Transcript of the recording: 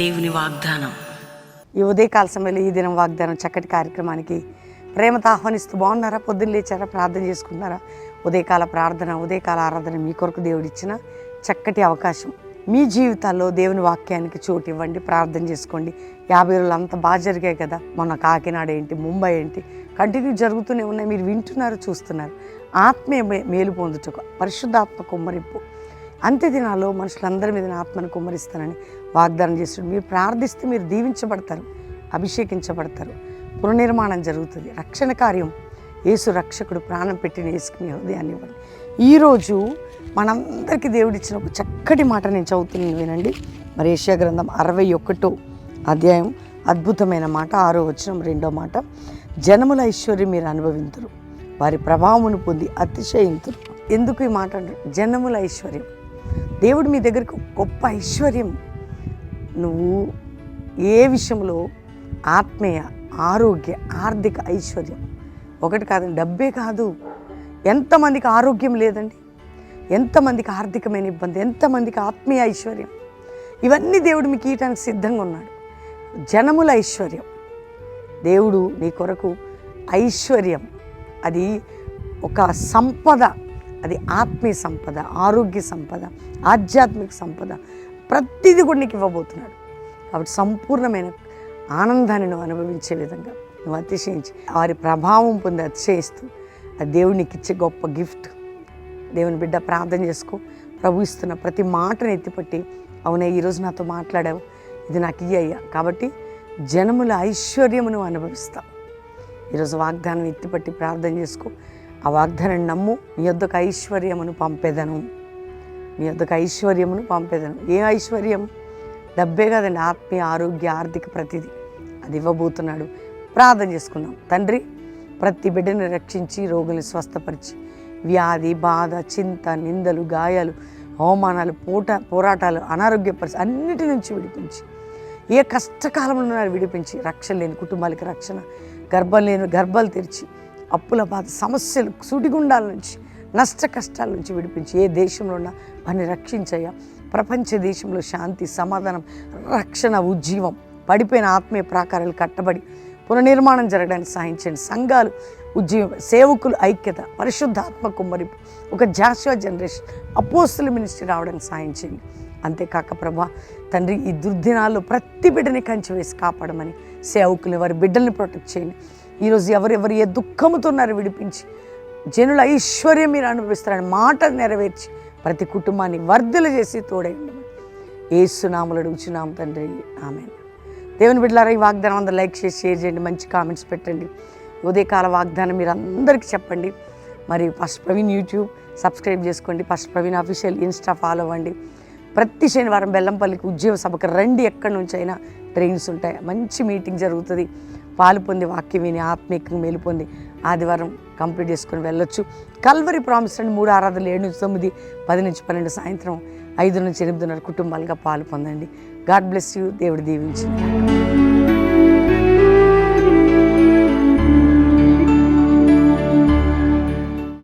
దేవుని వాగ్దానం. ఈ ఉదయకాల సమయంలో ఈ దినం వాగ్దానం చక్కటి కార్యక్రమానికి ప్రేమతో ఆహ్వానిస్తూ బాగున్నారా? పొద్దున్న లేచారా? ప్రార్థన చేసుకుంటున్నారా? ఉదయకాల ప్రార్థన, ఉదయకాల ఆరాధన మీ కొరకు దేవుడిచ్చిన చక్కటి అవకాశం. మీ జీవితాల్లో దేవుని వాక్యానికి చోటు ఇవ్వండి, ప్రార్థన చేసుకోండి. 50 రోజులు అంత బాగా జరిగాయి కదా. మొన్న కాకినాడ ఏంటి, ముంబై ఏంటి, కంటిన్యూ జరుగుతూనే ఉన్నాయి. మీరు వింటున్నారు, చూస్తున్నారు. ఆత్మీయ మేలు పొందుటకు పరిశుద్ధాత్మ కుమ్మరింపు అంత్య దినాల్లో మనుషులందరి మీద ఆత్మను కుమ్మరిస్తానని వాగ్దానం చేస్తున్నాడు. మీరు ప్రార్థిస్తే మీరు దీవించబడతారు, అభిషేకించబడతారు, పునర్నిర్మాణం జరుగుతుంది. రక్షణ కార్యం యేసు రక్షకుడు ప్రాణం పెట్టిన యేసుకునే హృదయాన్ని ఇవ్వండి. ఈరోజు మనందరికీ దేవుడిచ్చిన ఒక చక్కటి మాట నేను చదువుతున్నాను, వినండి. మరి యెషయా గ్రంథం 61వ అధ్యాయం అద్భుతమైన మాట, 6వ వచనం 2వ మాట. జనముల ఐశ్వర్యం మీరు అనుభవింతురు, వారి ప్రభావమును పొంది అతిశయింతురు. ఎందుకు ఈ మాట అంటారు? జనముల ఐశ్వర్యం. దేవుడు మీ దగ్గరికి గొప్ప ఐశ్వర్యం. నువ్వు ఏ విషయంలో ఆత్మీయ, ఆరోగ్య, ఆర్థిక ఐశ్వర్యం ఒకటి కాదండి, డబ్బే కాదు. ఎంతమందికి ఆరోగ్యం లేదండి, ఎంతమందికి ఆర్థికమైన ఇబ్బంది, ఎంతమందికి ఆత్మీయ ఐశ్వర్యం. ఇవన్నీ దేవుడు మీకు ఇవ్వడానికి సిద్ధంగా ఉన్నాడు. జనముల ఐశ్వర్యం. దేవుడు నీ కొరకు ఐశ్వర్యం, అది ఒక సంపద, అది ఆత్మీయ సంపద, ఆరోగ్య సంపద, ఆధ్యాత్మిక సంపద, ప్రతిదీ కూడా నీకు ఇవ్వబోతున్నాడు. కాబట్టి సంపూర్ణమైన ఆనందాన్ని నువ్వు అనుభవించే విధంగా నువ్వు అతిశయించి వారి ప్రభావం పొంది అతిశయిస్తూ అది దేవుడు నీకు ఇచ్చే గొప్ప గిఫ్ట్. దేవుని బిడ్డ, ప్రార్థన చేసుకో. ప్రభు ఇస్తున్న ప్రతి మాటను ఎత్తిపట్టి, అవునే ఈరోజు నాతో మాట్లాడావు, ఇది నాకు ఇయ్యా. కాబట్టి జనముల ఐశ్వర్యమును అనుభవిస్తావు. ఈరోజు వాగ్దానం ఎత్తిపట్టి ప్రార్థన చేసుకో. ఆ వాగ్దానాన్ని నమ్ము. నీ యొద్దకు ఐశ్వర్యమును పంపేదను, నీ యొద్దకు ఐశ్వర్యమును పంపేదను. ఏ ఐశ్వర్యం? డబ్బే కాదండి, ఆత్మీయ, ఆరోగ్య, ఆర్థిక ప్రతిదీ అది ఇవ్వబోతున్నాడు. ప్రార్థన చేసుకుందాం. తండ్రి, ప్రతి బిడ్డని రక్షించి, రోగుల్ని స్వస్థపరిచి, వ్యాధి, బాధ, చింత, నిందలు, గాయాలు, అవమానాలు, పోరాటాలు, అనారోగ్య పరిస్థితి అన్నిటి నుంచి విడిపించి, ఏ కష్టకాలంలో విడిపించి, రక్షణ లేని కుటుంబాలకి రక్షణ, గర్భం లేని గర్భాలు తెరిచి, అప్పుల బాధ, సమస్యలు, సుడిగుండాల నుంచి, నష్ట కష్టాల నుంచి విడిపించి, ఏ దేశంలో ఉన్నా వారిని రక్షించయ్యా. ప్రపంచ దేశంలో శాంతి, సమాధానం, రక్షణ, ఉజ్జీవం, పడిపోయిన ఆత్మీయ ప్రాకారాలు కట్టబడి పునర్నిర్మాణం జరగడానికి సహాయించండి. సంఘాలు ఉజ్జీవం, సేవకులు ఐక్యత, పరిశుద్ధాత్మ కుమ్మరింపు, ఒక జాషువా జనరేషన్, అపోస్తల మినిస్ట్రీ రావడానికి సహాయించండి. అంతేకాక ప్రభా తండ్రి, ఈ దుర్దినాల్లో ప్రతి బిడ్డని కంచి వేసి కాపాడమని, సేవకులు వారి బిడ్డల్ని ప్రొటెక్ట్ చేయండి. ఈరోజు ఎవరెవరు ఏ దుఃఖముతో ఉన్నారో విడిపించి, జనుల ఐశ్వర్యం మీరు అనుభవిస్తారని మాట నెరవేర్చి, ప్రతి కుటుంబాన్ని వర్ధలు చేసి తోడై ఉండమని యేసు నామములో అడుగుచున్నాం తండ్రి, ఆమేన్. దేవుని బిడ్డలారా, ఈ వాగ్దానం అందరూ లైక్ చేసి షేర్ చేయండి, మంచి కామెంట్స్ పెట్టండి. ఉదయకాల వాగ్దానం మీరు అందరికీ చెప్పండి. మరి ఫస్ట్ ప్రవీణ్ యూట్యూబ్ సబ్స్క్రైబ్ చేసుకోండి, first Praveen official Insta follow అవ్వండి. ప్రతి శనివారం బెల్లంపల్లికి ఉద్యోగ సభకు రండి. ఎక్కడి నుంచి అయినా ట్రైన్స్ ఉంటాయి, మంచి మీటింగ్ జరుగుతుంది. పాలు పొంది, వాక్యం విని, ఆత్మీయంగా మేలు పొంది ఆదివారం కంప్లీట్ చేసుకొని వెళ్ళొచ్చు. కల్వరి ప్రామిస్ అండి, 3 ఆరాధనలు 7 నుంచి 9, 10 నుంచి 12, సాయంత్రం 5 నుంచి 8:30 కుటుంబాలుగా పాలు పొందండి. God bless you. దేవుడు దీవించింది.